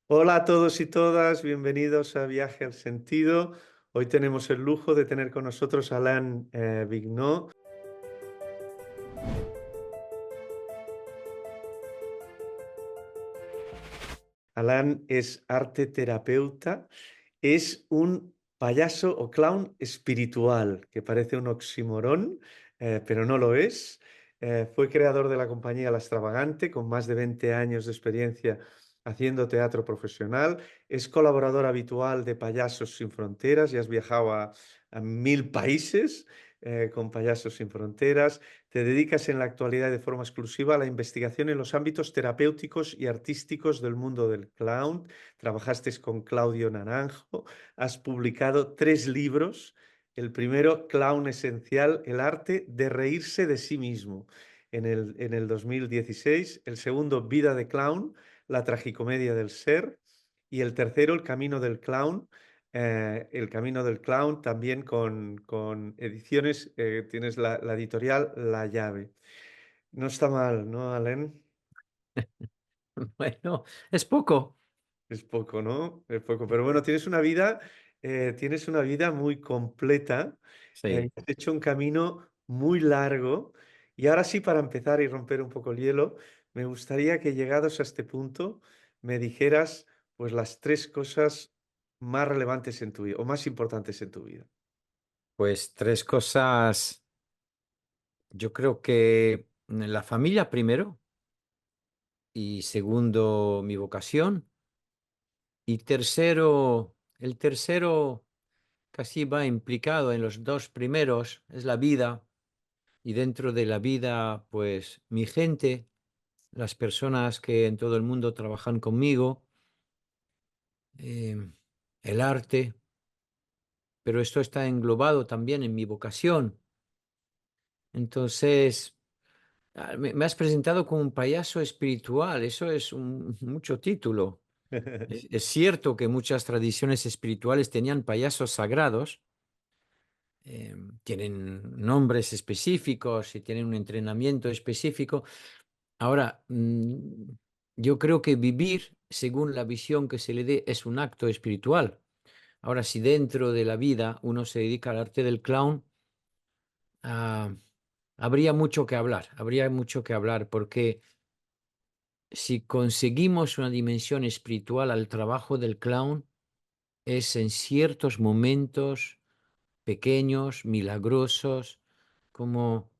Hola a todos y todas, bienvenidos a Viaje al Sentido. Hoy tenemos el lujo de tener con nosotros a Alain Vigneault. Alain es arte terapeuta, es un payaso o clown espiritual, que parece un oxímoron, pero no lo es. Fue creador de la compañía La Extravagante, con más de 20 años de experiencia haciendo teatro profesional. Es colaborador habitual de Payasos Sin Fronteras y has viajado a 1000 países con Payasos Sin Fronteras. Te dedicas en la actualidad de forma exclusiva a la investigación en los ámbitos terapéuticos y artísticos del mundo del clown. Trabajaste con Claudio Naranjo, has publicado 3 libros. El primero, Clown Esencial, el arte de reírse de sí mismo, en el 2016. El segundo, Vida de Clown, la tragicomedia del ser. Y el tercero, El Camino del Clown, también con ediciones, tienes la editorial La Llave. No está mal, ¿no, Alain? Bueno, es poco. Es poco, ¿no? Es poco. Pero bueno, tienes una vida muy completa, Sí, has hecho un camino muy largo. Y ahora sí, para empezar y romper un poco el hielo, me gustaría que llegados a este punto me dijeras pues las 3 cosas más relevantes en tu vida o más importantes en tu vida. pues tres cosas. Yo creo que la familia primero y segundo mi vocación y tercero, el tercero casi va implicado en los dos primeros, es la vida y dentro de la vida pues mi gente, las personas que en todo el mundo trabajan conmigo, eh, el arte, pero esto está englobado también en mi vocación. Entonces, me has presentado como un payaso espiritual, eso es mucho título. Es cierto que muchas tradiciones espirituales tenían payasos sagrados, tienen nombres específicos y tienen un entrenamiento específico. Ahora, yo creo que vivir según la visión que se le dé es un acto espiritual. Ahora, si dentro de la vida uno se dedica al arte del clown, ah, habría mucho que hablar porque si conseguimos una dimensión espiritual al trabajo del clown, es en ciertos momentos pequeños, milagrosos, como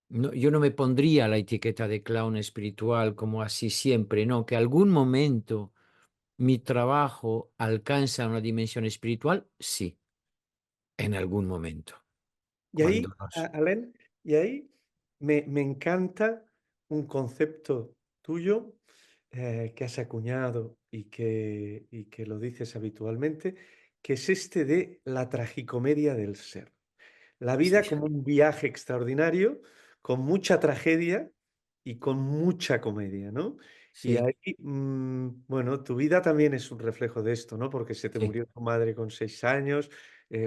yo no me pondría la etiqueta de clown espiritual como así siempre, no, que algún momento mi trabajo alcanza una dimensión espiritual, sí, en algún momento. Y ahí, Cuando nos... Alain, y ahí me encanta un concepto tuyo que has acuñado y que lo dices habitualmente, que es este de la tragicomedia del ser. La Sí, vida como un viaje extraordinario, con mucha tragedia y con mucha comedia, ¿no? Y sí, ahí, bueno, tu vida también es un reflejo de esto, ¿no? Porque se te sí, murió tu madre con 6 años,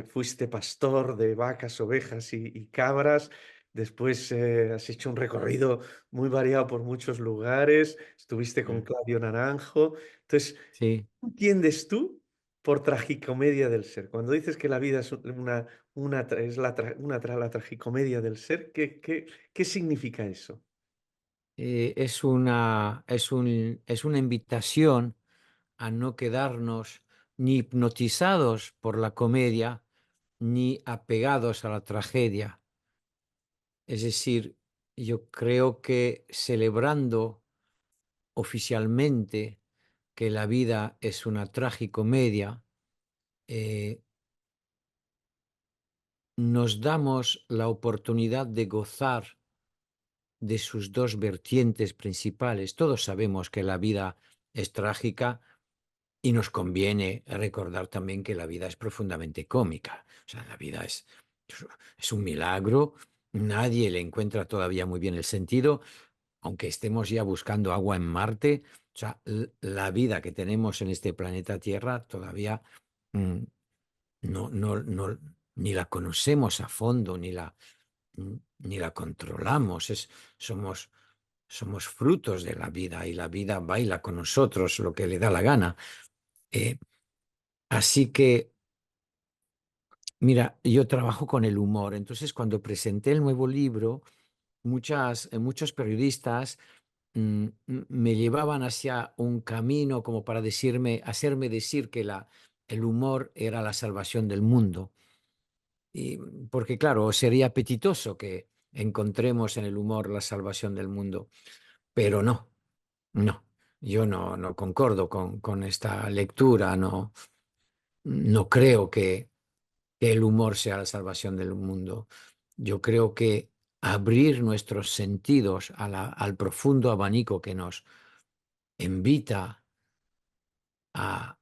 fuiste pastor de vacas, ovejas y cabras, después has hecho un recorrido muy variado por muchos lugares, estuviste con mm, Claudio Naranjo. Entonces, sí. ¿qué entiendes tú por tragicomedia del ser? Cuando dices que la vida es es la tragicomedia del ser, ¿qué significa eso? Es una invitación a no quedarnos ni hipnotizados por la comedia, ni apegados a la tragedia. Es decir, yo creo que celebrando oficialmente que la vida es una tragicomedia, eh, nos damos la oportunidad de gozar de sus dos vertientes principales. Todos sabemos que la vida es trágica y nos conviene recordar también que la vida es profundamente cómica. O sea, la vida es un milagro, nadie le encuentra todavía muy bien el sentido, aunque estemos ya buscando agua en Marte. O sea, la vida que tenemos en este planeta Tierra todavía mm, no, ni la conocemos a fondo, ni la controlamos. Somos somos frutos de la vida y la vida baila con nosotros lo que le da la gana. Eh, Así que, mira, yo trabajo con el humor. Entonces, cuando presenté el nuevo libro, muchos periodistas me llevaban hacia un camino como para decirme, hacerme decir que el humor era la salvación del mundo. Y, porque, claro, sería apetitoso que encontremos en el humor la salvación del mundo, pero no, no. Yo no concordo con esta lectura, no creo que el humor sea la salvación del mundo. Yo creo que abrir nuestros sentidos al profundo abanico que nos invita a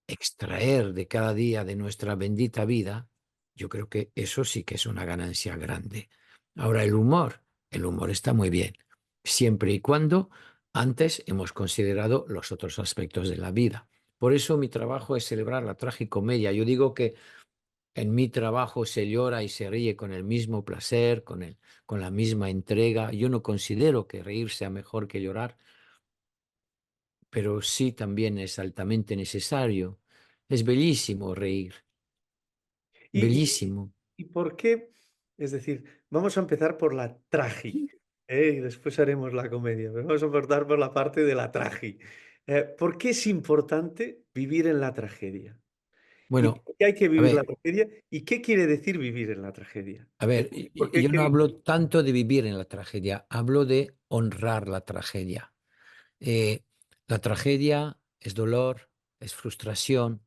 extraer de cada día de nuestra bendita vida, yo creo que eso sí que es una ganancia grande. Ahora, el humor está muy bien, siempre y cuando antes hemos considerado los otros aspectos de la vida. Por eso mi trabajo es celebrar la tragicomedia. Yo digo que en mi trabajo se llora y se ríe con el mismo placer, con la misma entrega. Yo no considero que reír sea mejor que llorar, pero sí también es altamente necesario. Es bellísimo reír, ¿Y, y, bellísimo. y por qué? Es decir, vamos a empezar por la tragi, ¿eh? Y después haremos la comedia, pero vamos a empezar por la parte de la tragi. ¿Por qué es importante vivir en la tragedia? ¿Y Bueno, por qué hay que a vivir la ver, tragedia? ¿Y qué quiere decir vivir en la tragedia? a Es ver, decir, ¿por qué hay yo que no vivir? hablo tanto de vivir en la tragedia, hablo de honrar la tragedia. Eh, la tragedia es dolor, es frustración.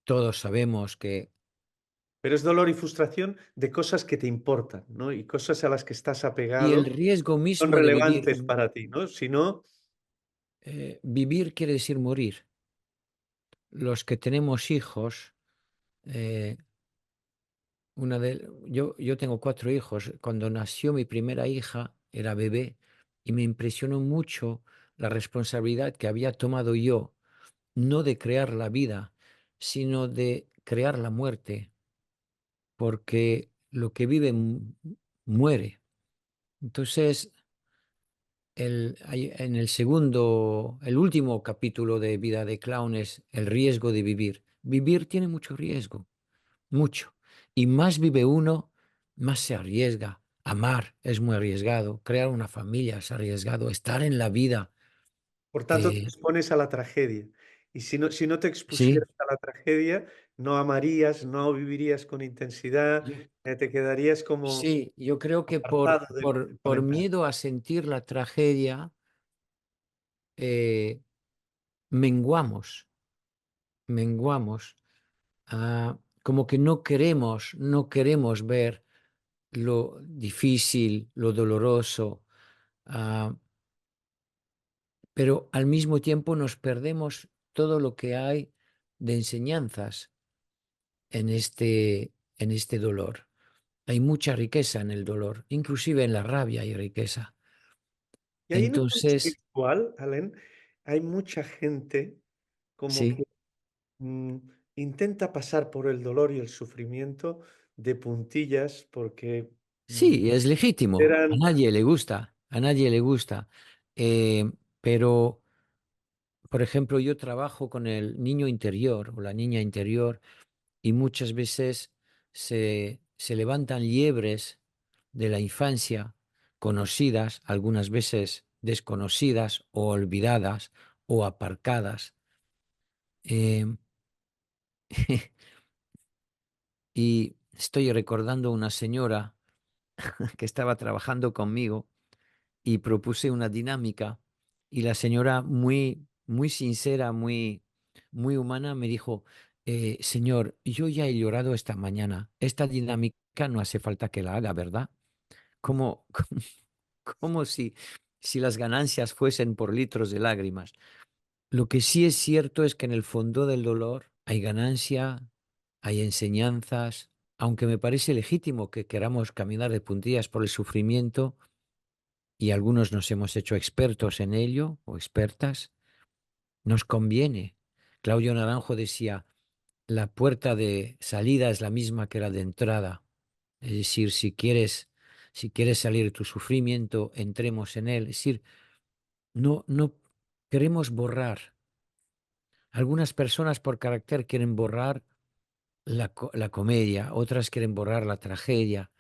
Todos sabemos que... Pero es dolor y frustración de cosas que te importan, ¿no? Y cosas a las que estás Y el apegado, riesgo son mismo de vivir, relevantes para ti, ¿no? Si no, vivir quiere decir morir. Los que tenemos hijos, eh, yo tengo 4 hijos. Cuando nació mi primera hija, era bebé, y me impresionó mucho la responsabilidad que había tomado yo, no de crear la vida, sino de crear la muerte, porque lo que vive muere. Entonces, en el último capítulo de Vida de Clown es el riesgo de vivir. Vivir tiene mucho riesgo, mucho. Y más vive uno, más se arriesga. Amar es muy arriesgado, crear una familia es arriesgado, estar en la vida. por tanto, te eh, expones a la tragedia. Y si no te sí, expusieras a la tragedia, no amarías, no vivirías con intensidad, yo, te quedarías como sí, yo creo que apartado del por comentario. miedo a sentir la tragedia, eh, menguamos, menguamos. Como que no queremos ver lo difícil, lo doloroso, ah, pero al mismo tiempo nos perdemos todo lo que hay de enseñanzas en este dolor. Hay mucha riqueza en el dolor, inclusive en la rabia hay riqueza. Y ahí en el mundo Entonces, espiritual, Alen, hay mucha gente como sí, que mm, intenta pasar por el dolor y el sufrimiento de puntillas porque mm, sí, es legítimo, a eran... nadie le gusta, a nadie le gusta. Pero, por ejemplo, yo trabajo con el niño interior o la niña interior y muchas veces se levantan liebres de la infancia, conocidas, algunas veces desconocidas o olvidadas o aparcadas. Eh, y estoy recordando una señora que estaba trabajando conmigo y propuse una dinámica y la señora muy, muy sincera, muy humana me dijo, señor, yo ya he llorado esta mañana. Esta dinámica no hace falta que la haga, ¿verdad? Como, como si las ganancias fuesen por litros de lágrimas. Lo que sí es cierto es que en el fondo del dolor hay ganancia, hay enseñanzas, aunque me parece legítimo que queramos caminar de puntillas por el sufrimiento, y algunos nos hemos hecho expertos en ello o expertas, nos conviene. Claudio Naranjo decía, la puerta de salida es la misma que la de entrada. Es decir, si quieres salir de tu sufrimiento, entremos en él. Es decir, no queremos borrar. Algunas personas por carácter quieren borrar la comedia, otras quieren borrar la tragedia,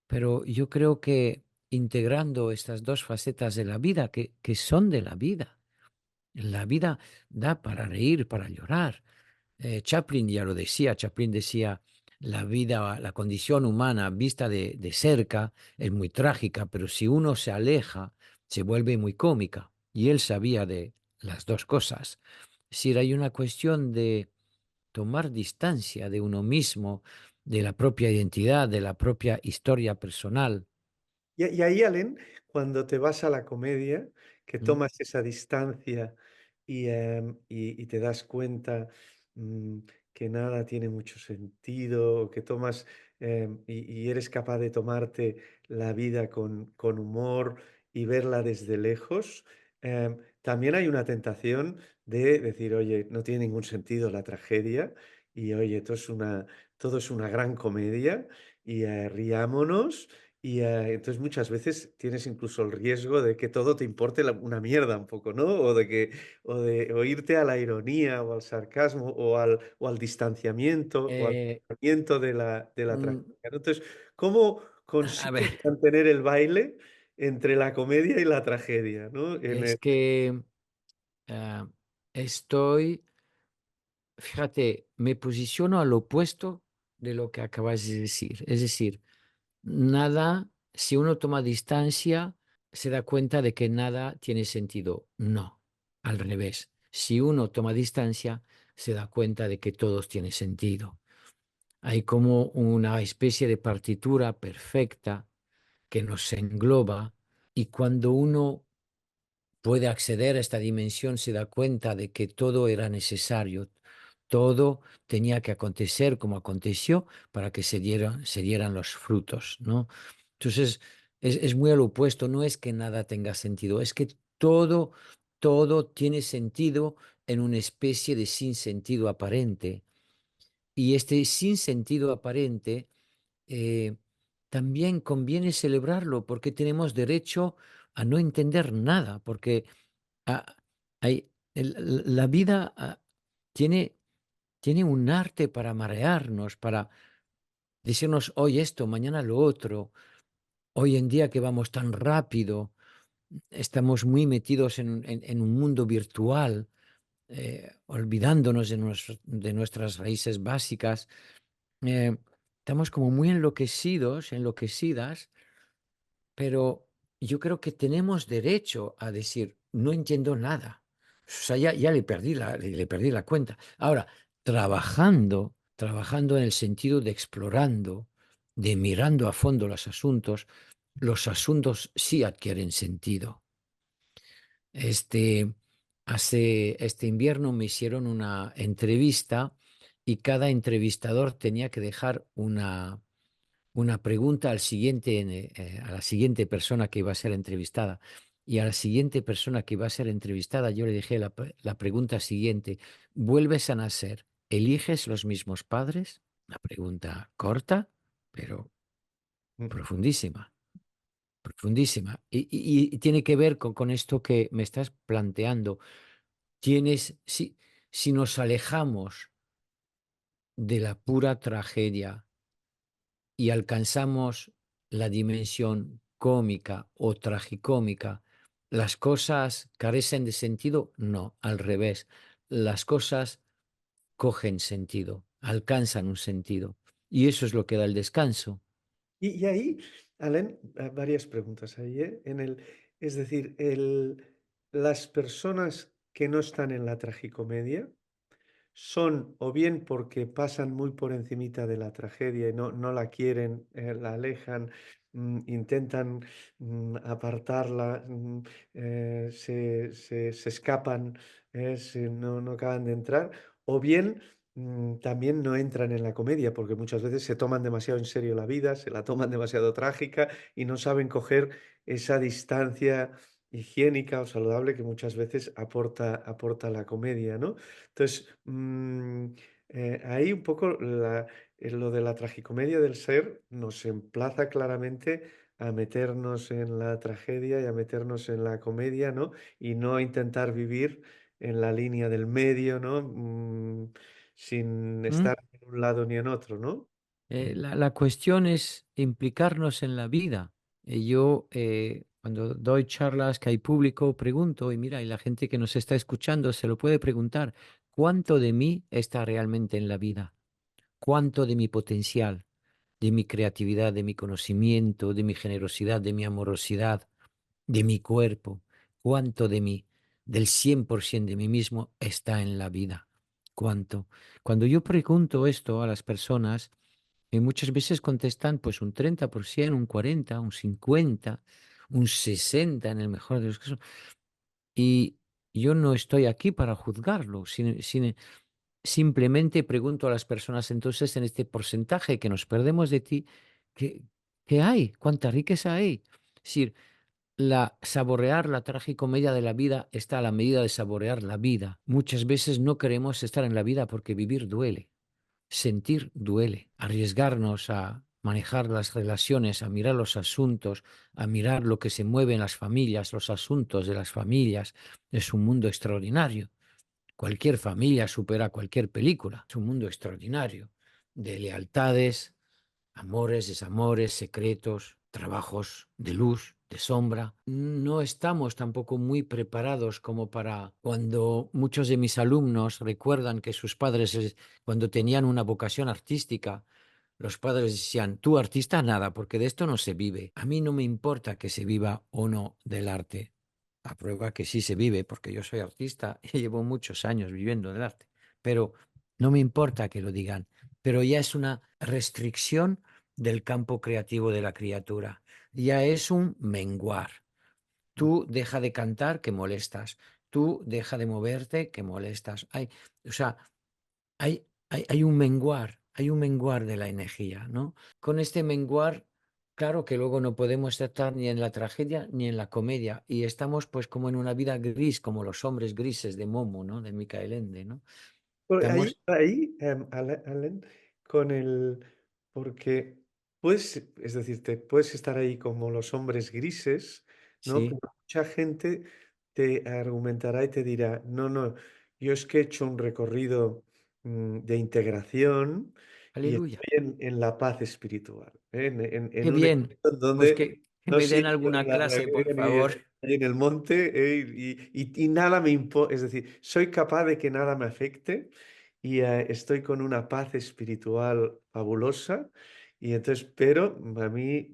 pero yo creo que integrando estas dos facetas de la vida, que son de la vida da para reír, para llorar. Chaplin ya lo decía, Chaplin decía, la vida, la condición humana vista de cerca es muy trágica, pero si uno se aleja, se vuelve muy cómica. Y él sabía de las dos cosas. Es decir, hay una cuestión de tomar distancia de uno mismo, de la propia identidad, de la propia historia personal. Y ahí, Alén, cuando te vas a la comedia, que ¿M? tomas esa distancia y te das cuenta, mm, que nada tiene mucho sentido, que tomas, y eres capaz de tomarte la vida con humor y verla desde lejos, también hay una tentación de decir: "Oye, no tiene ningún sentido la tragedia y, oye, todo es una gran comedia y, riámonos". Entonces muchas veces tienes incluso el riesgo de que todo te importe una mierda un poco, ¿no? O irte a la ironía o al sarcasmo o al distanciamiento o al Eh, tratamiento de la tragedia, mm, ¿no? Entonces, ¿cómo a ver, consigues mantener el baile entre la comedia y la tragedia, ¿no? es que ah, estoy, fíjate, me posiciono al opuesto de lo que acabas de decir. Es decir, nada, si uno toma distancia, se da cuenta de que nada tiene sentido. No, al revés. Si uno toma distancia, se da cuenta de que todos tiene sentido. Hay como una especie de partitura perfecta que nos engloba y cuando uno puede acceder a esta dimensión se da cuenta de que todo era necesario, todo tenía que acontecer como aconteció para que se dieran los frutos, ¿no? Entonces, es muy al opuesto, no es que nada tenga sentido, es que todo tiene sentido en una especie de sinsentido aparente. Y este sinsentido aparente eh, también conviene celebrarlo porque tenemos derecho a no entender nada, porque ah, la vida tiene, tiene un arte para marearnos, para decirnos hoy esto, mañana lo otro. Hoy en día que vamos tan rápido, estamos muy metidos en un mundo virtual, olvidándonos de nuestras raíces básicas. eh, Estamos como muy enloquecidos, enloquecidas, pero yo creo que tenemos derecho a decir, no entiendo nada. O sea, ya le perdí la cuenta. Ahora, trabajando en el sentido de explorando, de mirando a fondo los asuntos sí adquieren sentido. Este, este invierno me hicieron una entrevista y cada entrevistador tenía que dejar una pregunta a la siguiente persona que iba a ser entrevistada. Y a la siguiente persona que iba a ser entrevistada, yo le dije la pregunta siguiente: ¿vuelves a nacer? ¿Eliges los mismos padres? Una pregunta corta, pero profundísima, profundísima. Y tiene que ver con esto que me estás planteando. Si nos alejamos de la pura tragedia y alcanzamos la dimensión cómica o tragicómica, ¿las cosas carecen de sentido? No, al revés. Las cosas cogen sentido, alcanzan un sentido. Y eso es lo que da el descanso. Y ahí, Alén, varias preguntas ahí, ¿eh? Es decir, las personas que no están en la tragicomedia son o bien porque pasan muy por encimita de la tragedia y no la quieren, la alejan, intentan, apartarla, se escapan, no acaban de entrar, o bien, también no entran en la comedia, porque muchas veces se toman demasiado en serio la vida, se la toman demasiado trágica y no saben coger esa distancia higiénica o saludable que muchas veces aporta la comedia, ¿no? Entonces, ahí un poco lo de la tragicomedia del ser nos emplaza claramente a meternos en la tragedia y a meternos en la comedia, ¿no? Y no a intentar vivir en la línea del medio, ¿no? Sin ¿Mm? estar en un lado ni en otro, ¿no? La cuestión es implicarnos en la vida. Yo, cuando doy charlas que hay público, pregunto, y mira, y la gente que nos está escuchando se lo puede preguntar, ¿cuánto de mí está realmente en la vida? ¿Cuánto de mi potencial, de mi creatividad, de mi conocimiento, de mi generosidad, de mi amorosidad, de mi cuerpo, cuánto de mí, del 100% de mí mismo está en la vida? ¿Cuánto? Cuando yo pregunto esto a las personas, muchas veces contestan pues un 30%, un 40%, un 50%, un 60% en el mejor de los casos. Y yo no estoy aquí para juzgarlo, simplemente pregunto a las personas entonces en este porcentaje que nos perdemos de ti, ¿qué, qué hay? ¿Cuánta riqueza hay? Es decir, saborear la tragicomedia de la vida está a la medida de saborear la vida. Muchas veces no queremos estar en la vida porque vivir duele, sentir duele, arriesgarnos a manejar las relaciones, a mirar los asuntos, a mirar lo que se mueve en las familias, los asuntos de las familias. Es un mundo extraordinario. Cualquier familia supera cualquier película. Es un mundo extraordinario de lealtades, amores, desamores, secretos, trabajos de luz, de sombra. No estamos tampoco muy preparados como para cuando muchos de mis alumnos recuerdan que sus padres, cuando tenían una vocación artística, los padres decían, tú artista nada, porque de esto no se vive. A mí no me importa que se viva o no del arte. A prueba que sí se vive, porque yo soy artista y llevo muchos años viviendo del arte. Pero no me importa que lo digan. Pero ya es una restricción del campo creativo de la criatura. Ya es un menguar. Tú deja de cantar que molestas. Tú deja de moverte que molestas. O sea, hay un menguar de la energía, ¿no? Con este menguar, claro que luego no podemos estar ni en la tragedia ni en la comedia y estamos pues como en una vida gris, como los hombres grises de Momo, ¿no? De Michael Ende, ¿no? Por ahí, Estamos, ahí, Allen, con el, porque puedes, es decir, te puedes estar ahí como los hombres grises, ¿no? sí, Pero mucha gente te argumentará y te dirá, no, no, yo es que he hecho un recorrido de integración y aleluya. estoy en la paz espiritual, ¿eh? En Qué un bien. estado Pues donde que no me den siento ni alguna la clase, por tragedia favor. ni en el monte, y nada me importa, es decir, soy capaz de que nada me afecte y estoy con una paz espiritual fabulosa. Y entonces, pero a mí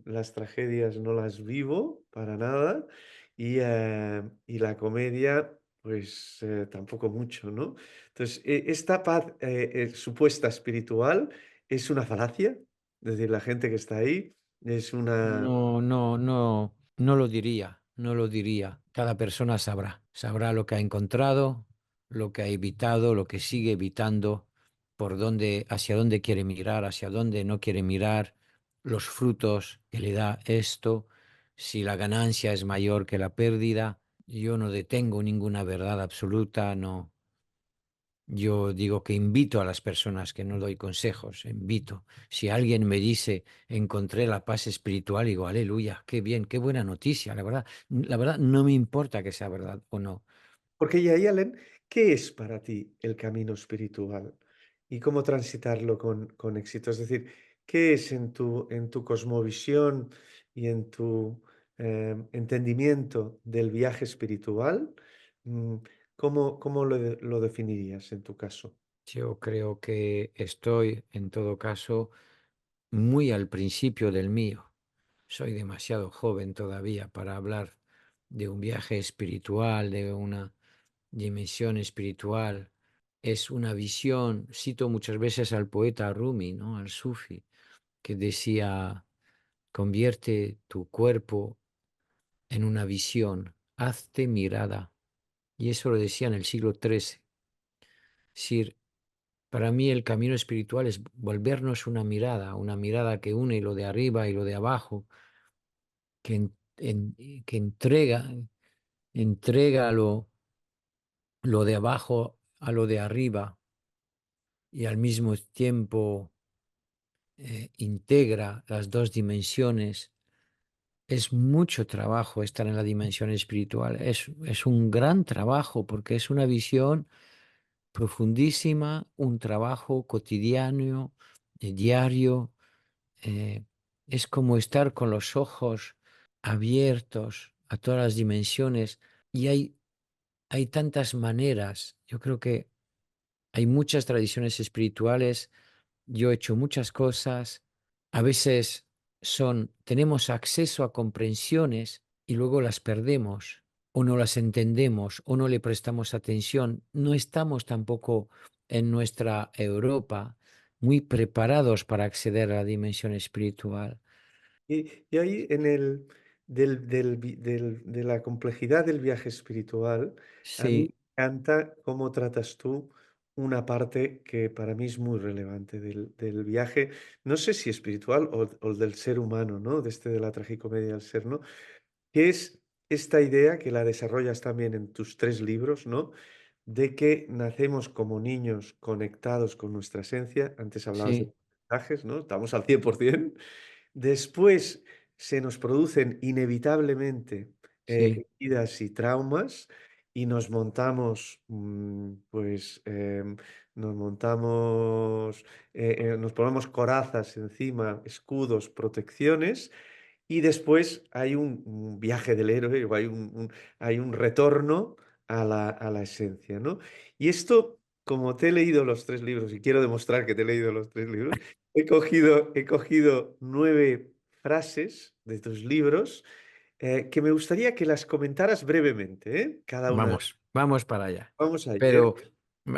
las tragedias no las vivo para nada y la comedia, pues tampoco mucho, ¿no? Entonces, esta paz supuesta espiritual es una falacia, es decir, la gente que está ahí es una... No, no, no, no lo diría, no lo diría. Cada persona sabrá lo que ha encontrado, lo que ha evitado, lo que sigue evitando, por dónde, hacia dónde quiere mirar, hacia dónde no quiere mirar, los frutos que le da esto, si la ganancia es mayor que la pérdida. Yo no detengo ninguna verdad absoluta, no. Yo digo que invito a las personas, que no doy consejos, invito. Si alguien me dice, encontré la paz espiritual, digo, aleluya, qué bien, qué buena noticia, la verdad no me importa que sea verdad o no. Porque y ahí, Allen, ¿qué es para ti el camino espiritual? ¿Y cómo transitarlo con éxito? Es decir, ¿qué es en tu cosmovisión y en tu entendimiento del viaje espiritual? Mm, cómo lo definirías en tu caso? Yo creo que estoy, en todo caso, muy al principio del mío. Soy demasiado joven todavía para hablar de un viaje espiritual, de una dimensión espiritual. Es una visión, cito muchas veces al poeta Rumi, ¿no? Al sufi, que decía, convierte tu cuerpo en una visión, hazte mirada. Y eso lo decía en el siglo XIII. Es decir, para mí el camino espiritual es volvernos una mirada que une lo de arriba y lo de abajo, que, que entrega lo de abajo a lo de arriba y al mismo tiempo integra las dos dimensiones, es mucho trabajo estar en la dimensión espiritual. Es un gran trabajo porque es una visión profundísima, un trabajo cotidiano, diario. eh, es como estar con los ojos abiertos a todas las dimensiones y hay tantas maneras. Yo creo que hay muchas tradiciones espirituales. Yo he hecho muchas cosas. A veces tenemos acceso a comprensiones y luego las perdemos o no las entendemos o no le prestamos atención. No estamos tampoco en nuestra Europa muy preparados para acceder a la dimensión espiritual. Y ahí en el de la complejidad del viaje espiritual, a mí me Sí, encanta cómo tratas tú una parte que para mí es muy relevante del viaje, no sé si espiritual o del ser humano, ¿no? De la tragicomedia del ser, ¿no? Que es esta idea que la desarrollas también en tus 3 libros, ¿no? De que nacemos como niños conectados con nuestra esencia. Antes hablabas de sí, mensajes, ¿no? Estamos al 100%. Después se nos producen inevitablemente, sí, heridas y traumas y nos montamos, pues, nos ponemos corazas encima, escudos, protecciones, y después hay un viaje del héroe, o hay un retorno a la esencia, ¿no? Y esto, como te he leído los 3 libros, y quiero demostrar que te he leído los 3 libros, he cogido 9 frases de tus libros, que me gustaría que las comentaras brevemente, ¿eh? Cada una. vamos para allá. Vamos a ello, ¿eh? Pero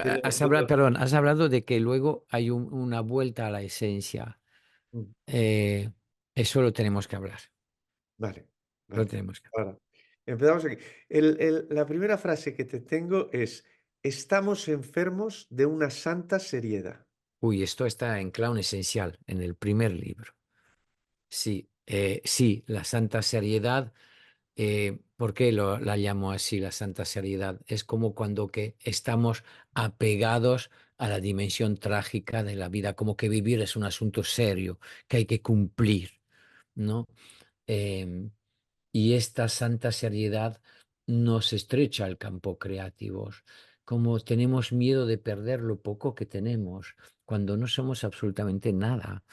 Te lo te lo perdón, has hablado de que luego hay una vuelta a la esencia. mm, Eh, Eso lo tenemos que hablar. vale, Lo vale. tenemos que hablar. Ahora, empezamos aquí. La primera frase que te tengo es: "Estamos enfermos de una santa seriedad". Uy, esto está en Clown Esencial, en el primer libro. Sí, sí, la santa seriedad. ¿Por qué la llamo así, la santa seriedad? Es como cuando que estamos apegados a la dimensión trágica de la vida, como que vivir es un asunto serio, que hay que cumplir, ¿no? Em, y esta santa seriedad nos estrecha el campo creativo. Como tenemos miedo de perder lo poco que tenemos, cuando no somos absolutamente nada.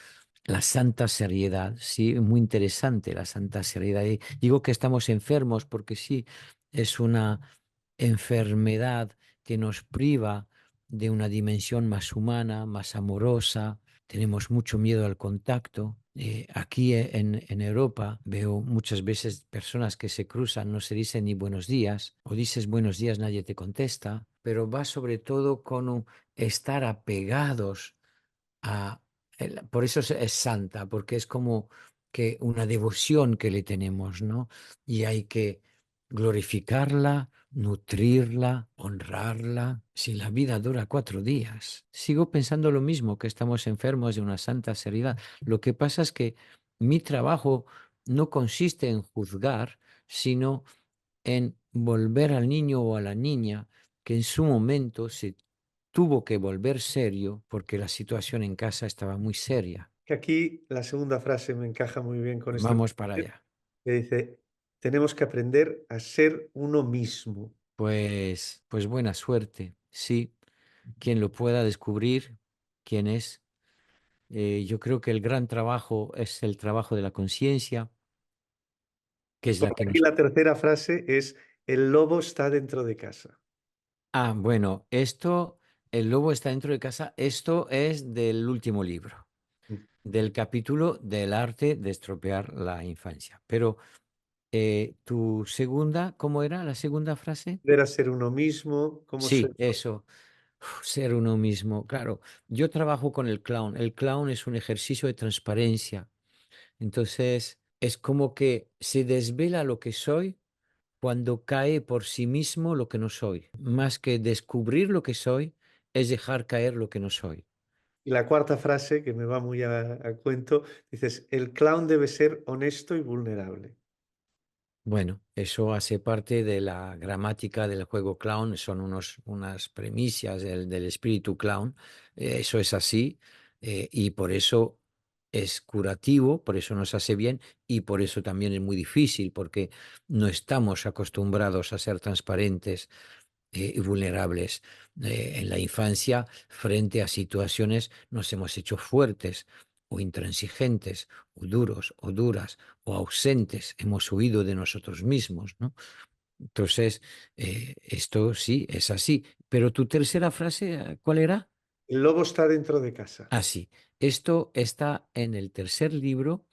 La santa seriedad, sí, muy interesante la santa seriedad. Y digo que estamos enfermos porque sí, es una enfermedad que nos priva de una dimensión más humana, más amorosa. Tenemos mucho miedo al contacto. Aquí en Europa veo muchas veces personas que se cruzan, no se dicen ni buenos días, o dices buenos días, nadie te contesta, pero va sobre todo con estar apegados a... Por eso es santa, porque es como que una devoción que le tenemos, ¿no? Y hay que glorificarla, nutrirla, honrarla. Si la vida dura 4 días, sigo pensando lo mismo, que estamos enfermos de una santa seriedad. Lo que pasa es que mi trabajo no consiste en juzgar, sino en volver al niño o a la niña que en su momento se tuvo que volver serio porque la situación en casa estaba muy seria. Que aquí la segunda frase me encaja muy bien con esto Vamos para allá. que dice: "Tenemos que aprender a ser uno mismo". Pues buena suerte. Sí, quien lo pueda descubrir, quién es. Yo creo que el gran trabajo es el trabajo de la conciencia, que Y es por la que aquí nos... la tercera frase es: "El lobo está dentro de casa". Ah, bueno, esto, el lobo está dentro de casa, esto es del último libro, Mm. del capítulo del arte de estropear la infancia. Pero tu segunda, ¿cómo era la segunda frase? Aprender a ser uno mismo, cómo ser. Sí, eso, ser uno mismo. Claro, yo trabajo con el clown. El clown es un ejercicio de transparencia. Entonces, es como que se desvela lo que soy cuando cae por sí mismo lo que no soy. Más que descubrir lo que soy, es dejar caer lo que no soy. Y la cuarta frase, que me va muy a cuento, dices: "El clown debe ser honesto y vulnerable". Bueno, eso hace parte de la gramática del juego clown, son unas premisas del espíritu clown, eso es así, y por eso es curativo, por eso nos hace bien y por eso también es muy difícil, porque no estamos acostumbrados a ser transparentes y vulnerables. En la infancia, frente a situaciones, nos hemos hecho fuertes o intransigentes, o duros, o duras, o ausentes. Hemos huido de nosotros mismos, ¿no? Entonces, esto sí, es así. Pero tu tercera frase, ¿cuál era? El lobo está dentro de casa. Así. Esto está en el tercer libro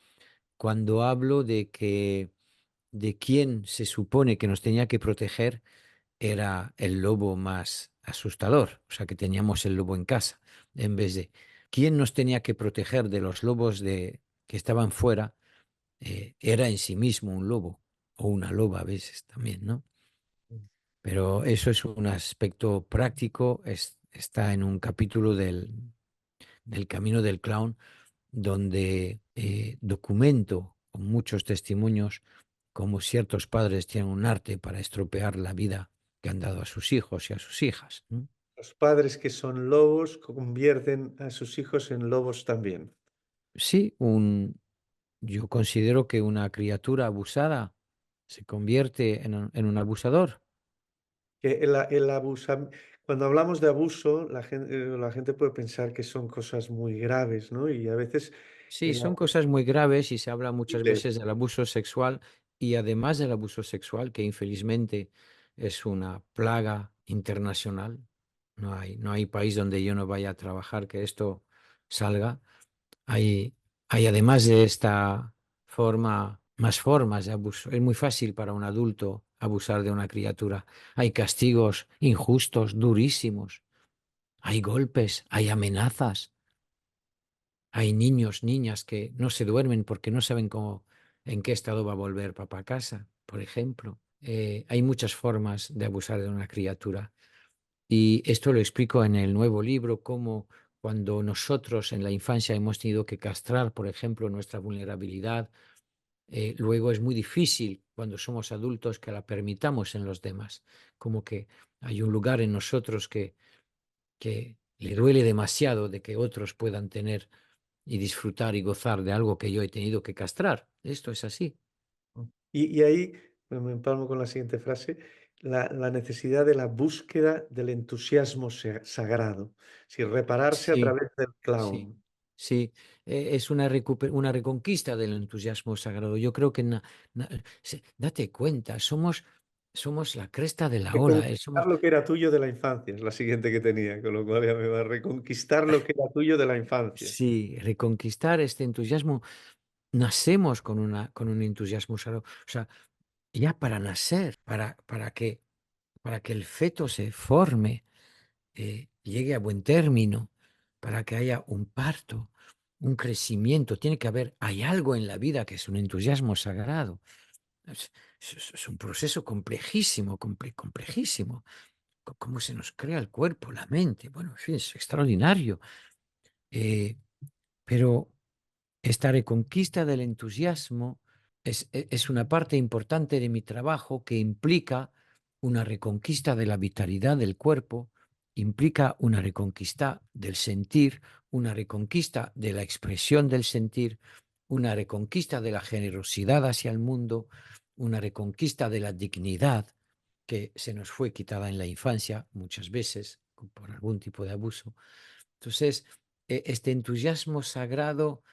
cuando hablo de que de quién se supone que nos tenía que proteger era el lobo más asustador, o sea que teníamos el lobo en casa, en vez de quién nos tenía que proteger de los lobos que estaban fuera, era en sí mismo un lobo o una loba a veces también, ¿no? Pero eso es un aspecto práctico, está en un capítulo del Camino del Clown, donde documento con muchos testimonios cómo ciertos padres tienen un arte para estropear la vida que han dado a sus hijos y a sus hijas, ¿no? Los padres que son lobos convierten a sus hijos en lobos también. Sí, yo considero que una criatura abusada se convierte en un abusador. Que el abusa Cuando hablamos de abuso, la gente puede pensar que son cosas muy graves, ¿no? Y a veces Sí, el son cosas muy graves y se habla muchas abusible, veces del abuso sexual y además del abuso sexual, que infelizmente es una plaga internacional. No hay país donde yo no vaya a trabajar que esto salga. Hay, hay además de esta forma, más formas de abuso. Es muy fácil para un adulto abusar de una criatura. Hay castigos injustos, durísimos. Hay golpes, hay amenazas. Hay niños, niñas que no se duermen porque no saben en qué estado va a volver papá a casa, por ejemplo. Hay muchas formas de abusar de una criatura. Y esto lo explico en el nuevo libro, cómo cuando nosotros en la infancia hemos tenido que castrar, por ejemplo, nuestra vulnerabilidad, luego es muy difícil cuando somos adultos que la permitamos en los demás. Como que hay un lugar en nosotros que le duele demasiado de que otros puedan tener y disfrutar y gozar de algo que yo he tenido que castrar. Esto es así. y ahí me empalmo con la siguiente frase, la necesidad de la búsqueda del entusiasmo sagrado, si repararse a Sí, través del sí, clown. sí. Es una reconquista del entusiasmo sagrado. Yo creo que date cuenta, somos la cresta de la ola. Reconquistar lo que era tuyo de la infancia, es la siguiente que tenía, con lo cual ya me va a reconquistar lo que era tuyo de la infancia. Sí, reconquistar este entusiasmo. Nacemos con un entusiasmo sagrado. O sea, ya para nacer, para que el feto se forme, llegue a buen término, para que haya un parto, un crecimiento. Hay algo en la vida que es un entusiasmo sagrado. Es, es un proceso complejísimo, complejísimo. Cómo se nos crea el cuerpo, la mente. Bueno, en fin, es extraordinario. Eh, pero esta reconquista del entusiasmo es una parte importante de mi trabajo que implica una reconquista de la vitalidad del cuerpo, implica una reconquista del sentir, una reconquista de la expresión del sentir, una reconquista de la generosidad hacia el mundo, una reconquista de la dignidad que se nos fue quitada en la infancia muchas veces por algún tipo de abuso. Entonces, este entusiasmo sagrado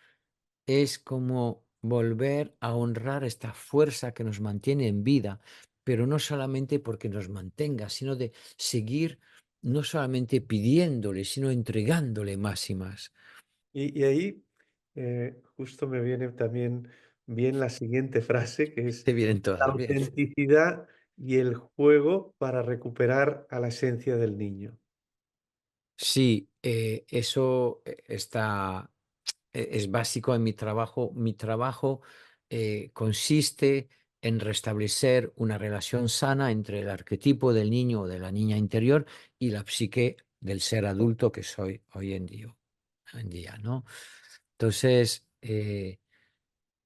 es como volver a honrar esta fuerza que nos mantiene en vida, pero no solamente porque nos mantenga, sino de seguir no solamente pidiéndole, sino entregándole más y más. Y ahí justo me viene también bien la siguiente frase, que es Te vienen la todas bien. autenticidad y el juego para recuperar a la esencia del niño. Sí, eso es básico en mi trabajo. Mi trabajo consiste en restablecer una relación sana entre el arquetipo del niño o de la niña interior y la psique del ser adulto que soy hoy en día, ¿no? Entonces,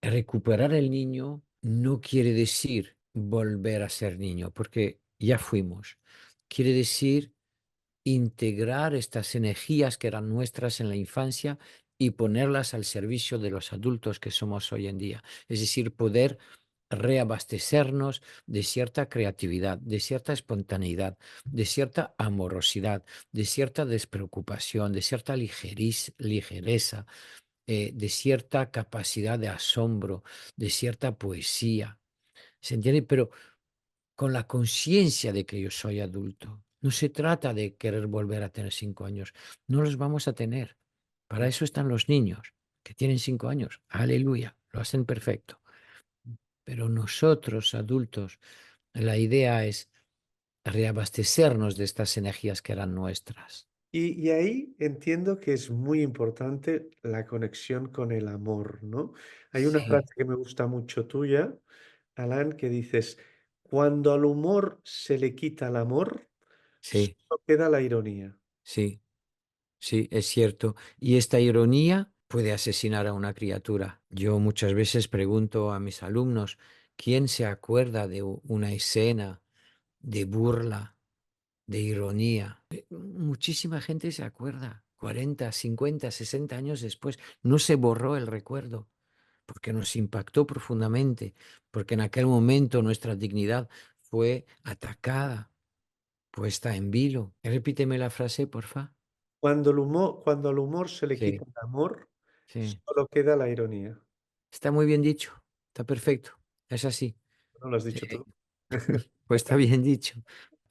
recuperar el niño no quiere decir volver a ser niño, porque ya fuimos. Quiere decir integrar estas energías que eran nuestras en la infancia y ponerlas al servicio de los adultos que somos hoy en día. Es decir, poder reabastecernos de cierta creatividad, de cierta espontaneidad, de cierta amorosidad, de cierta despreocupación, de cierta ligereza, de cierta capacidad de asombro, de cierta poesía. ¿Se entiende? Pero con la conciencia de que yo soy adulto. No se trata de querer volver a tener 5 años. No los vamos a tener. Para eso están los niños, que tienen 5 años. Aleluya, lo hacen perfecto. Pero nosotros, adultos, la idea es reabastecernos de estas energías que eran nuestras. Y ahí entiendo que es muy importante la conexión con el amor, ¿no? Hay una Sí, frase que me gusta mucho tuya, Alan, que dices, cuando al humor se le quita el amor, sí, solo queda la ironía. sí, sí, es cierto. Y esta ironía puede asesinar a una criatura. Yo muchas veces pregunto a mis alumnos, ¿quién se acuerda de una escena de burla, de ironía? Muchísima gente se acuerda. 40, 50, 60 años después, no se borró el recuerdo, porque nos impactó profundamente, porque en aquel momento nuestra dignidad fue atacada, puesta en vilo. Repíteme la frase, porfa. Cuando al humor se le quita Sí, el amor, sí. solo queda la ironía. Está muy bien dicho, está perfecto, es así. ¿No lo has dicho Eh, tú? Pues está bien dicho.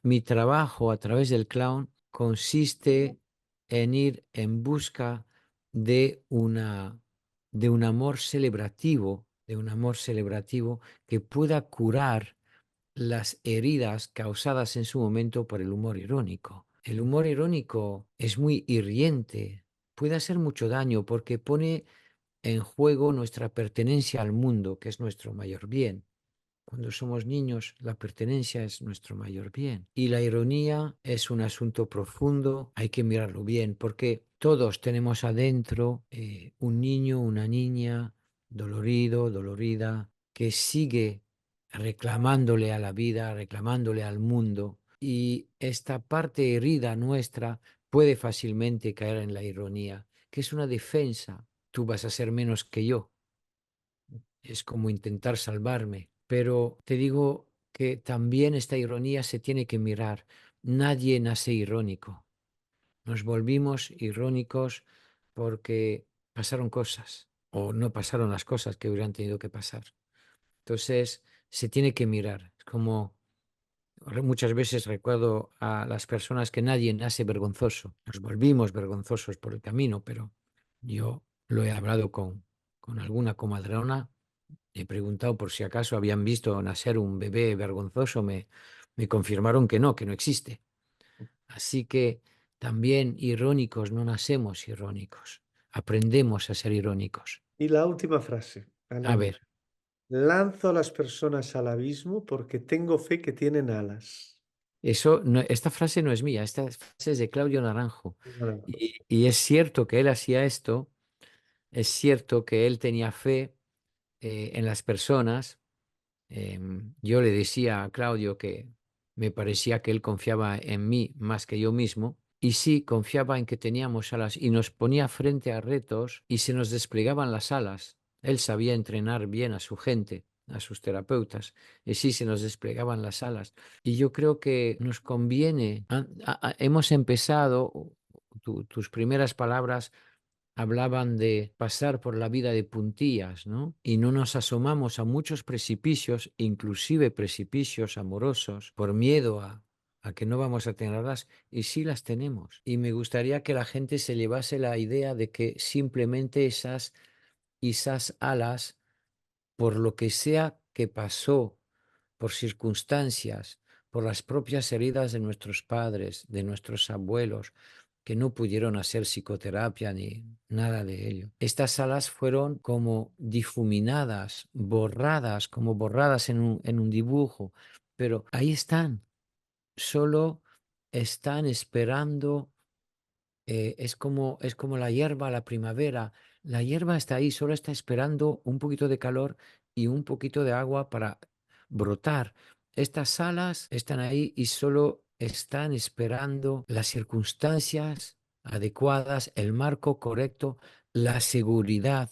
Mi trabajo a través del clown consiste en ir en busca de de un amor celebrativo que pueda curar las heridas causadas en su momento por el humor irónico. El humor irónico es muy hiriente, puede hacer mucho daño porque pone en juego nuestra pertenencia al mundo, que es nuestro mayor bien. Cuando somos niños, la pertenencia es nuestro mayor bien. Y la ironía es un asunto profundo, hay que mirarlo bien, porque todos tenemos adentro un niño, una niña, dolorido, dolorida, que sigue reclamándole a la vida, reclamándole al mundo. Y esta parte herida nuestra puede fácilmente caer en la ironía, que es una defensa. Tú vas a ser menos que yo, es como intentar salvarme. Pero te digo que también esta ironía se tiene que mirar. Nadie nace irónico. Nos volvimos irónicos porque pasaron cosas o no pasaron las cosas que hubieran tenido que pasar. Entonces, se tiene que mirar. Es como muchas veces recuerdo a las personas que nadie nace vergonzoso. Nos volvimos vergonzosos por el camino, pero yo lo he hablado con alguna comadrona. He preguntado por si acaso habían visto nacer un bebé vergonzoso. Me confirmaron que no existe. Así que también irónicos no nacemos irónicos. Aprendemos a ser irónicos. Y la última frase, A Alan. ver, Lanzo a las personas al abismo porque tengo fe que tienen alas. esta frase no es mía, esta frase es de Claudio Naranjo. Naranjo. Y es cierto que él hacía esto, es cierto que él tenía fe en las personas. Yo le decía a Claudio que me parecía que él confiaba en mí más que yo mismo. Y sí, confiaba en que teníamos alas y nos ponía frente a retos y se nos desplegaban las alas. Él sabía entrenar bien a su gente, a sus terapeutas, y sí se nos desplegaban las alas. Y yo creo que nos conviene. Hemos empezado, tus primeras palabras hablaban de pasar por la vida de puntillas, ¿no? Y no nos asomamos a muchos precipicios, inclusive precipicios amorosos, por miedo a que no vamos a tenerlas, y sí las tenemos. Y me gustaría que la gente se llevase la idea de que simplemente esas alas, por lo que sea que pasó, por circunstancias, por las propias heridas de nuestros padres, de nuestros abuelos, que no pudieron hacer psicoterapia ni nada de ello. Estas alas fueron como difuminadas, borradas, como borradas en un dibujo, pero ahí están, solo están esperando. Es como la hierba, la primavera. La hierba está ahí, solo está esperando un poquito de calor y un poquito de agua para brotar. Estas alas están ahí y solo están esperando las circunstancias adecuadas, el marco correcto, la seguridad,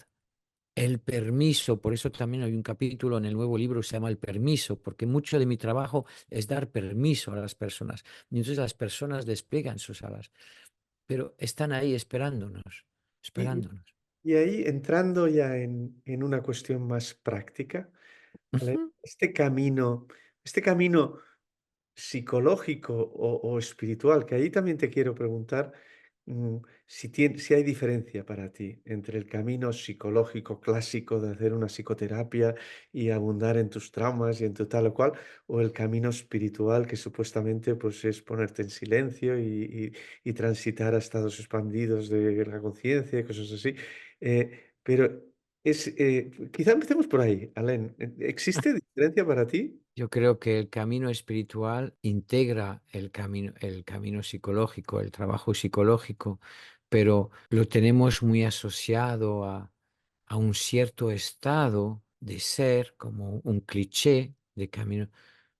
el permiso. Por eso también hay un capítulo en el nuevo libro que se llama El permiso, porque mucho de mi trabajo es dar permiso a las personas. Y entonces las personas despliegan sus alas, pero están ahí esperándonos, Y, esperándonos. y ahí entrando ya en una cuestión más práctica, ¿vale? Ujú. Este camino psicológico o espiritual, que ahí también te quiero preguntar si hay diferencia para ti entre el camino psicológico clásico de hacer una psicoterapia y abundar en tus traumas y en tu tal o cual, o el camino espiritual que supuestamente pues, es ponerte en silencio y transitar a estados expandidos de la conciencia y cosas así. Pero quizá empecemos por ahí, Alain. ¿Existe diferencia para ti? Yo creo que el camino espiritual integra el camino psicológico, el trabajo psicológico, pero lo tenemos muy asociado a un cierto estado de ser, como un cliché de camino,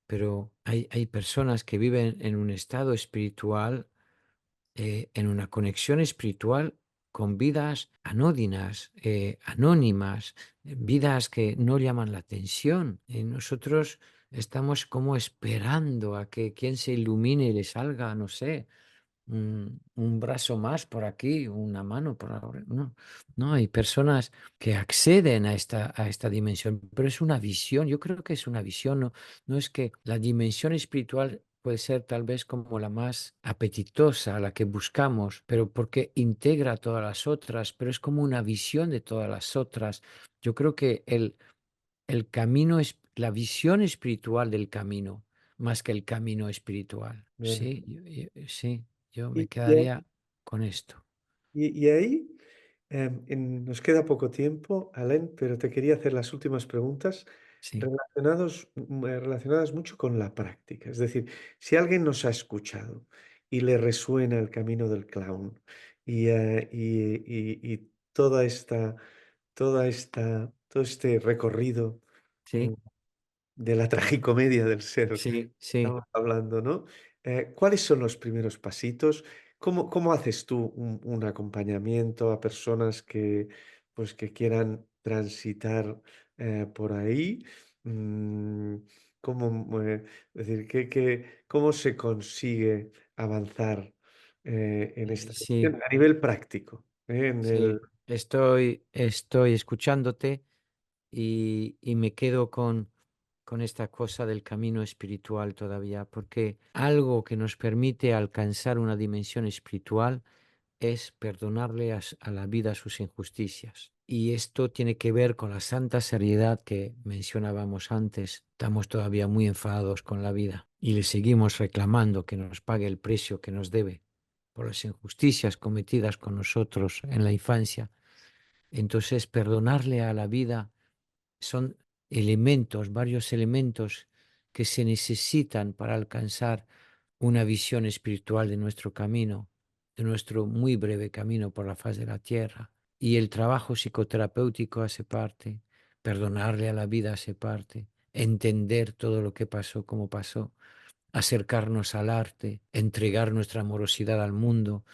pero hay personas que viven en un estado espiritual, en una conexión espiritual con vidas anódinas, anónimas, vidas que no llaman la atención. Nosotros estamos como esperando a que quien se ilumine y le salga, no sé, un brazo más por aquí, una mano por ahora. No, no, hay personas que acceden a esta dimensión, pero es una visión, yo creo que es una visión, no, no es que la dimensión espiritual puede ser tal vez como la más apetitosa, la que buscamos, pero porque integra todas las otras, pero es como una visión de todas las otras. Yo creo que el camino es la visión espiritual del camino, más que el camino espiritual. Bien. Sí, sí, yo me Y, y- quedaría con esto. y ahí nos queda poco tiempo, Alain, pero te quería hacer las últimas preguntas Sí, relacionadas mucho con la práctica. Es decir, si alguien nos ha escuchado y le resuena el camino del clown y todo este recorrido mm, sí, de la tragicomedia del ser sí, sí, estamos hablando, ¿no? ¿Cuáles son los primeros pasitos? ¿Cómo haces tú un acompañamiento a personas pues, que quieran transitar por ahí? Mm, es decir, cómo se consigue avanzar en esta sí, cuestión a nivel práctico? En el, sí. Estoy escuchándote y me quedo con esta cosa del camino espiritual todavía, porque algo que nos permite alcanzar una dimensión espiritual es perdonarle a la vida sus injusticias. Y esto tiene que ver con la santa seriedad que mencionábamos antes. Estamos todavía muy enfadados con la vida y le seguimos reclamando que nos pague el precio que nos debe por las injusticias cometidas con nosotros en la infancia. Entonces, perdonarle a la vida son elementos, varios elementos que se necesitan para alcanzar una visión espiritual de nuestro camino, de nuestro muy breve camino por la faz de la tierra. Y el trabajo psicoterapéutico hace parte, perdonarle a la vida hace parte, entender todo lo que pasó, cómo pasó, acercarnos al arte, entregar nuestra amorosidad al mundo.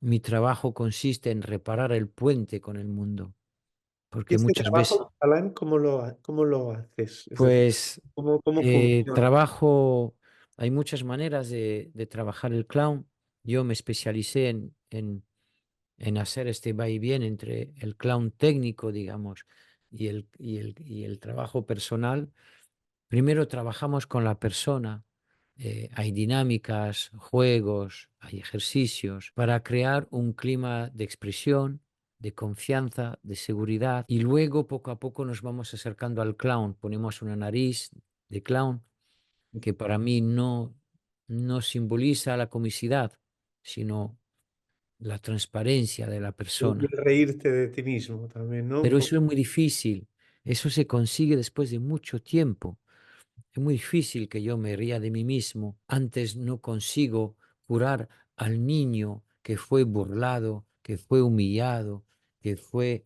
Mi trabajo consiste en reparar el puente con el mundo, y porque este muchas veces, trabajo, Alan, ¿cómo lo haces? Es decir, pues, ¿cómo funciona? trabajo, hay muchas maneras de trabajar el clown. Yo me especialicé en hacer este va y viene entre el clown técnico, digamos, y el trabajo personal. Primero trabajamos con la persona, hay dinámicas, juegos, hay ejercicios para crear un clima de expresión, de confianza, de seguridad. Y luego poco a poco nos vamos acercando al clown. Ponemos una nariz de clown que para mí no simboliza la comicidad, sino la transparencia de la Y persona. el reírte de ti mismo también, ¿no? Un Pero poco. eso es muy difícil. Eso se consigue después de mucho tiempo. Es muy difícil que yo me ría de mí mismo. Antes no consigo curar al niño que fue burlado, que fue humillado, que fue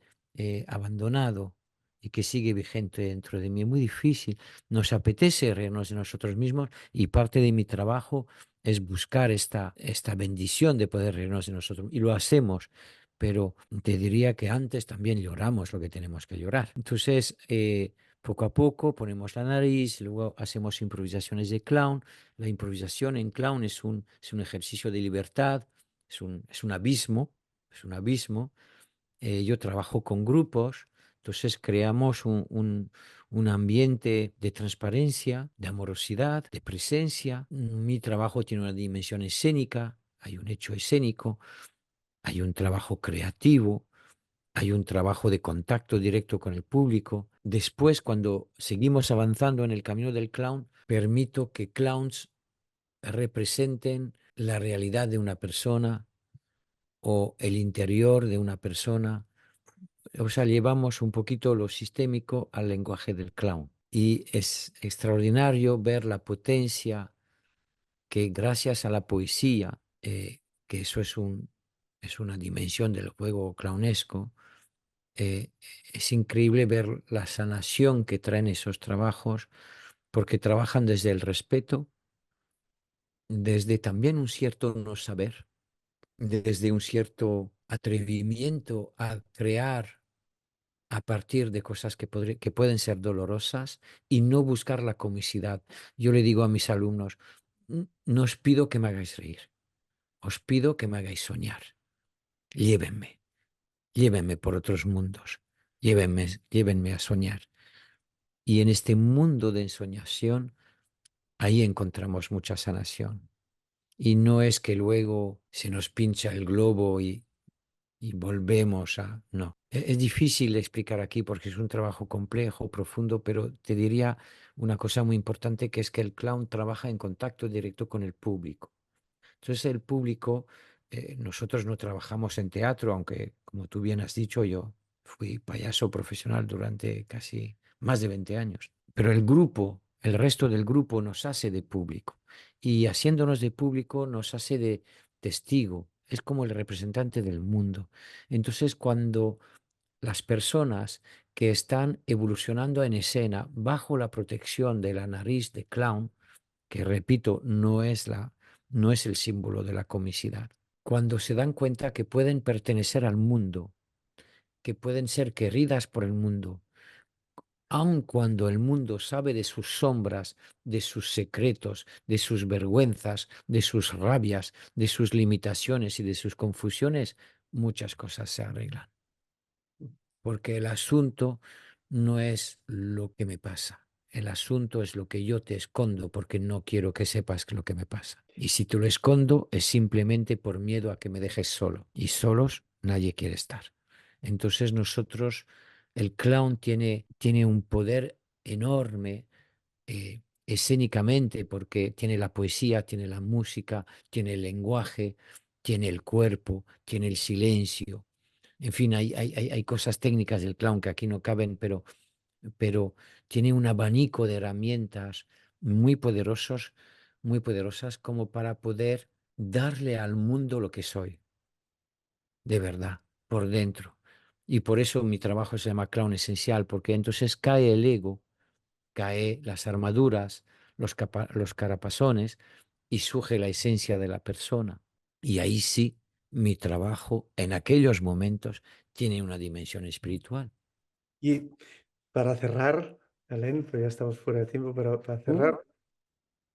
abandonado y que sigue vigente dentro de mí. Es muy difícil. Nos apetece reírnos de nosotros mismos y parte de mi trabajo es buscar esta bendición de poder reírnos de nosotros. Y lo hacemos, pero te diría que antes también lloramos lo que tenemos que llorar. Entonces, poco a poco ponemos la nariz, luego hacemos improvisaciones de clown. La improvisación en clown es un ejercicio de libertad, es un abismo, es un abismo. Yo trabajo con grupos, entonces creamos un ambiente de transparencia, de amorosidad, de presencia. Mi trabajo tiene una dimensión escénica, hay un hecho escénico, hay un trabajo creativo, hay un trabajo de contacto directo con el público. Después, cuando seguimos avanzando en el camino del clown, permito que clowns representen la realidad de una persona o el interior de una persona. O sea, llevamos un poquito lo sistémico al lenguaje del clown. Y es extraordinario ver la potencia que gracias a la poesía, que eso es una dimensión del juego clownesco, eh, es increíble ver la sanación que traen esos trabajos, porque trabajan desde el respeto, desde también un cierto no saber, desde un cierto atrevimiento a crear a partir de cosas que pueden ser dolorosas y no buscar la comicidad. Yo le digo a mis alumnos, No os pido que me hagáis reír, os pido que me hagáis soñar. Llévenme, llévenme por otros mundos, llévenme a soñar. Y en este mundo de ensoñación, ahí encontramos mucha sanación. Y no es que luego se nos pincha el globo y volvemos a... No, es difícil de explicar aquí porque es un trabajo complejo, profundo, pero te diría una cosa muy importante que es que el clown trabaja en contacto directo con el público. Entonces el público, nosotros no trabajamos en teatro, aunque como tú bien has dicho, yo fui payaso profesional durante casi más de 20 años. Pero el grupo, el resto del grupo nos hace de público y haciéndonos de público nos hace de testigo. Es como el representante del mundo. Entonces cuando las personas que están evolucionando en escena bajo la protección de la nariz de clown, que repito, no es el símbolo de la comicidad. Cuando se dan cuenta que pueden pertenecer al mundo, que pueden ser queridas por el mundo, aun cuando el mundo sabe de sus sombras, de sus secretos, de sus vergüenzas, de sus rabias, de sus limitaciones y de sus confusiones, muchas cosas se arreglan. Porque el asunto no es lo que me pasa. El asunto es lo que yo te escondo porque no quiero que sepas lo que me pasa. Y si te lo escondo es simplemente por miedo a que me dejes solo. Y solos nadie quiere estar. Entonces nosotros, el clown tiene un poder enorme escénicamente porque tiene la poesía, tiene la música, tiene el lenguaje, tiene el cuerpo, tiene el silencio. En fin, hay cosas técnicas del clown que aquí no caben, pero tiene un abanico de herramientas muy poderosos, muy poderosas como para poder darle al mundo lo que soy, de verdad, por dentro. Y por eso mi trabajo se llama clown esencial, porque entonces cae el ego, cae las armaduras, los carapazones y surge la esencia de la persona. Y ahí sí, mi trabajo en aquellos momentos tiene una dimensión espiritual. Y para cerrar, Alain, pues ya estamos fuera de tiempo, pero para Uh, cerrar,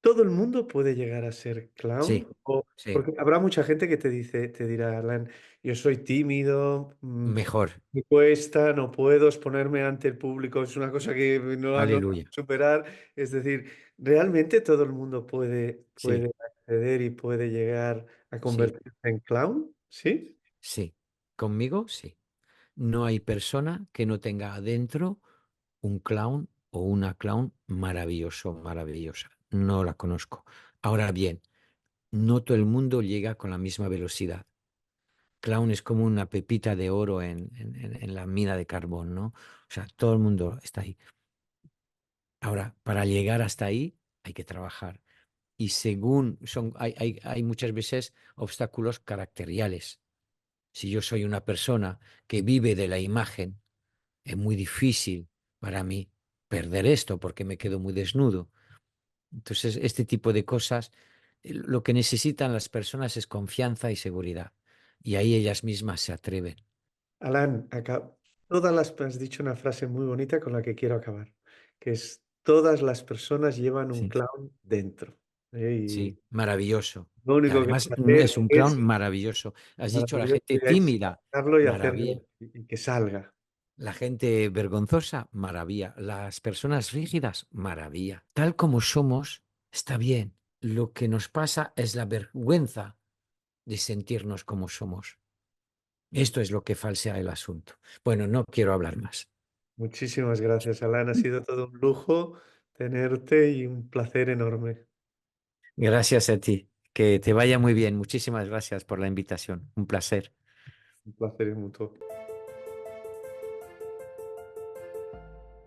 ¿todo el mundo puede llegar a ser clown? sí, O, sí, porque habrá mucha gente que te dice, te dirá, Alain, yo soy tímido, mejor. me cuesta, no puedo exponerme ante el público, es una cosa que no puedo Aleluya. superar. Es decir, realmente todo el mundo Sí, puede acceder y puede llegar a sí, convertirse en clown, ¿sí? sí. Conmigo, sí. No hay persona que no tenga adentro un clown o una clown maravilloso, maravillosa. No la conozco. Ahora bien, no todo el mundo llega con la misma velocidad. Clown es como una pepita de oro en la mina de carbón, ¿no? O sea, todo el mundo está ahí. Ahora, para llegar hasta ahí hay que trabajar. Y según hay muchas veces obstáculos caracteriales. Si yo soy una persona que vive de la imagen, es muy difícil para mí perder esto porque me quedo muy desnudo. Entonces, este tipo de cosas, lo que necesitan las personas es confianza y seguridad. y ahí ellas mismas se atreven. Alan, has dicho una frase muy bonita con la que quiero acabar, que es todas las personas llevan un Sí, clown dentro. ¿Eh? sí, Y maravilloso. lo único que hay Además, que hacer es un clown es maravilloso. Has dicho la maravilloso gente ya es tímida, sacarlo y maravilla. hacerlo y que salga. La gente vergonzosa, maravilla. Las personas rígidas, maravilla. Tal como somos, está bien. Lo que nos pasa es la vergüenza de sentirnos como somos. Esto es lo que falsea el asunto. Bueno, no quiero hablar más. Muchísimas gracias, Alan. Ha sido todo un lujo tenerte y un placer enorme. Gracias a ti. Que te vaya muy bien. Muchísimas gracias por la invitación. Un placer. Un placer mutuo.